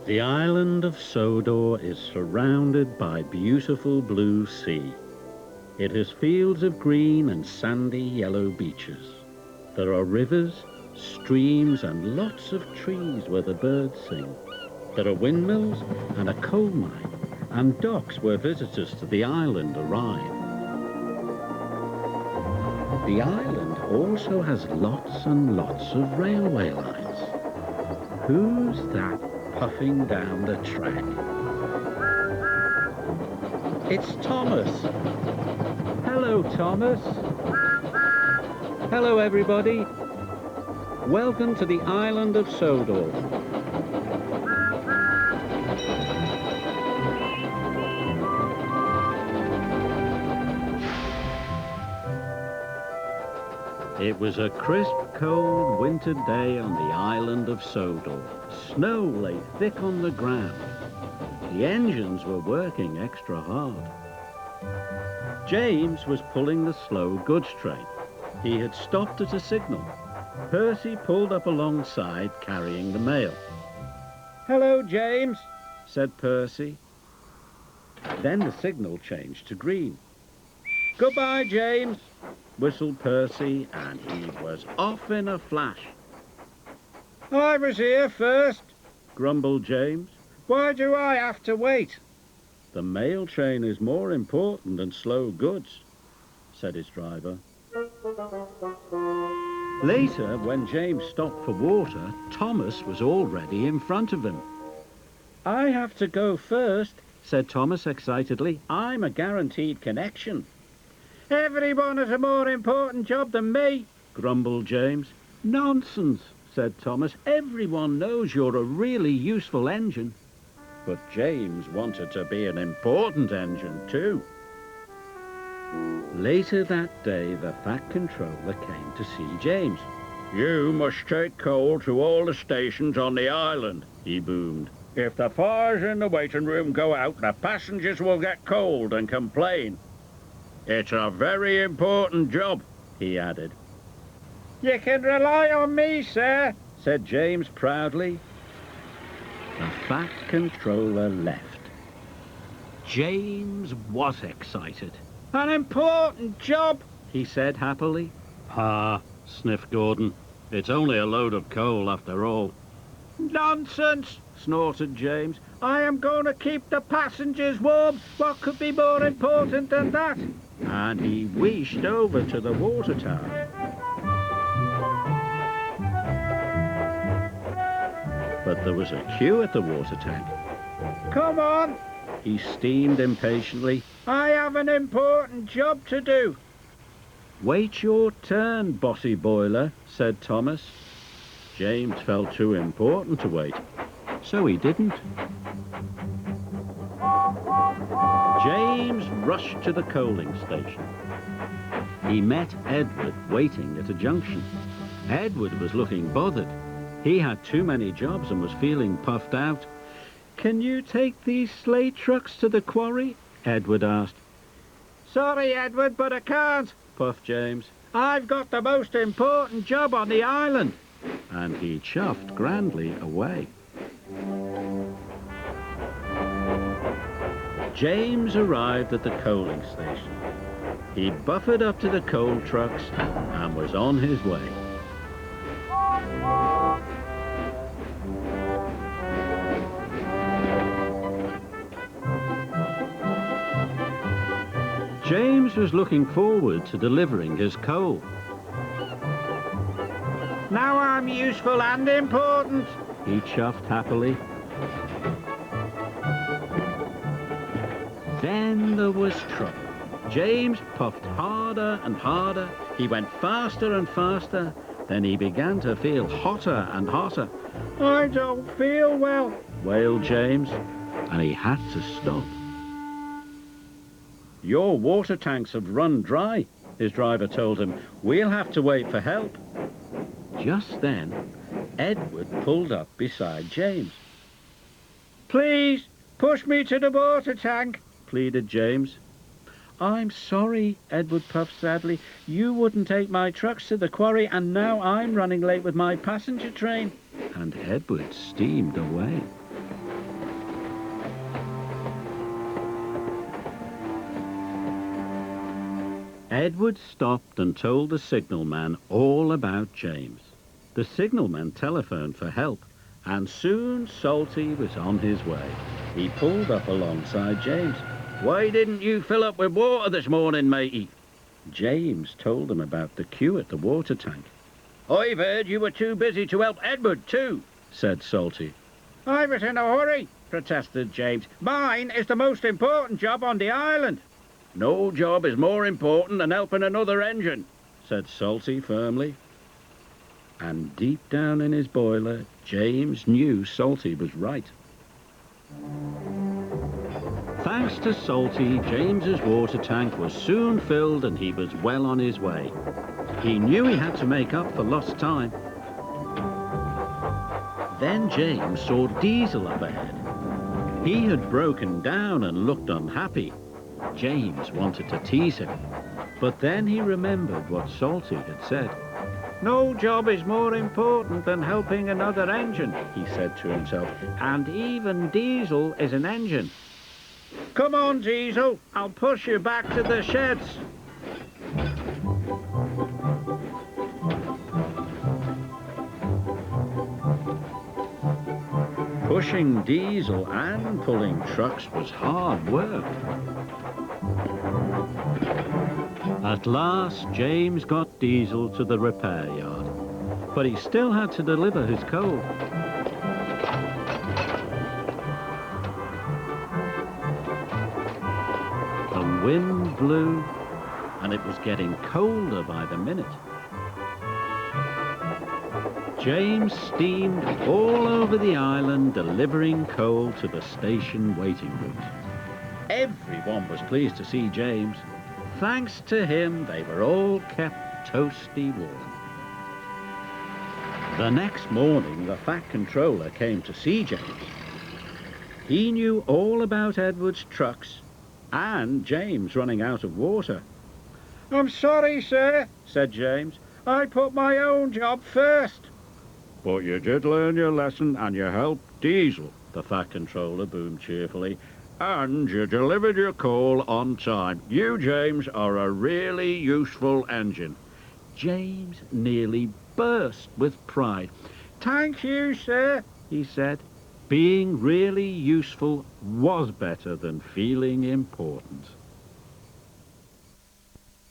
The island of Sodor is surrounded by beautiful blue sea. It has fields of green and sandy yellow beaches. There are rivers, streams and lots of trees where the birds sing. There are windmills and a coal mine and docks where visitors to the island arrive. The island also has lots and lots of railway lines. Who's that puffing down the track? It's Thomas. Hello, Thomas. Hello, everybody. Welcome to the island of Sodor. It was a crisp, cold winter day on the island of Sodor. Snow lay thick on the ground. The engines were working extra hard. James was pulling the slow goods train. He had stopped at a signal. Percy pulled up alongside, carrying the mail. "Hello, James," said Percy. Then the signal changed to green. "Goodbye, James," whistled Percy, and he was off in a flash. "I was here first," grumbled James. "Why do I have to wait?" "The mail train is more important than slow goods," said his driver. Later, when James stopped for water, Thomas was already in front of him. "I have to go first," said Thomas excitedly. "I'm a guaranteed connection." "Everyone has a more important job than me," grumbled James. "Nonsense," said Thomas. "Everyone knows you're a really useful engine." But James wanted to be an important engine too. Later that day, the Fat Controller came to see James. "You must take coal to all the stations on the island," he boomed. "If the fires in the waiting room go out, the passengers will get cold and complain. It's a very important job," he added. "You can rely on me, sir," said James proudly. The Fat Controller left. James was excited. "An important job," he said happily. "Ah," sniffed Gordon. "It's only a load of coal after all." "Nonsense," snorted James. "I am going to keep the passengers warm. What could be more important than that?" And he wheeshed over to the water tower. But there was a queue at the water tank. "Come on," he steamed impatiently. "I have an important job to do." "Wait your turn, bossy boiler," said Thomas. James felt too important to wait, so he didn't. James rushed to the coaling station. He met Edward waiting at a junction. Edward was looking bothered. He had too many jobs and was feeling puffed out. "Can you take these sleigh trucks to the quarry?" Edward asked. "Sorry, Edward, but I can't," puffed James. "I've got the most important job on the island." And he chuffed grandly away. James arrived at the coaling station. He buffered up to the coal trucks and was on his way. James was looking forward to delivering his coal. "Now I'm useful and important," he chuffed happily. Then there was trouble. James puffed harder and harder. He went faster and faster. Then he began to feel hotter and hotter. "I don't feel well," wailed James, and he had to stop. "Your water tanks have run dry," his driver told him. "We'll have to wait for help." Just then, Edward pulled up beside James. "Please, push me to the water tank," pleaded James. "I'm sorry," Edward puffed sadly. "You wouldn't take my trucks to the quarry, and now I'm running late with my passenger train." And Edward steamed away. Edward stopped and told the signalman all about James. The signalman telephoned for help, and soon Salty was on his way. He pulled up alongside James. "Why didn't you fill up with water this morning, matey?" James told him about the queue at the water tank. "I've heard you were too busy to help Edward too," said Salty. "I was in a hurry," protested James. "Mine is the most important job on the island." "No job is more important than helping another engine," said Salty firmly. And deep down in his boiler, James knew Salty was right. Thanks to Salty, James's water tank was soon filled and he was well on his way. He knew he had to make up for lost time. Then James saw Diesel up ahead. He had broken down and looked unhappy. James wanted to tease him, but then he remembered what Salty had said. "No job is more important than helping another engine," he said to himself, "and even Diesel is an engine. Come on, Diesel, I'll push you back to the sheds." Pushing Diesel and pulling trucks was hard work. At last, James got Diesel to the repair yard, but he still had to deliver his coal. The wind blew, and it was getting colder by the minute. James steamed all over the island, delivering coal to the station waiting rooms. Everyone was pleased to see James. Thanks to him, they were all kept toasty warm. The next morning, the Fat Controller came to see James. He knew all about Edward's trucks and James running out of water. "I'm sorry, sir," said James. "I put my own job first." "But you did learn your lesson and you helped Diesel," the Fat Controller boomed cheerfully. "And you delivered your coal on time. You, James, are a really useful engine." James nearly burst with pride. "Thank you, sir," he said. Being really useful was better than feeling important.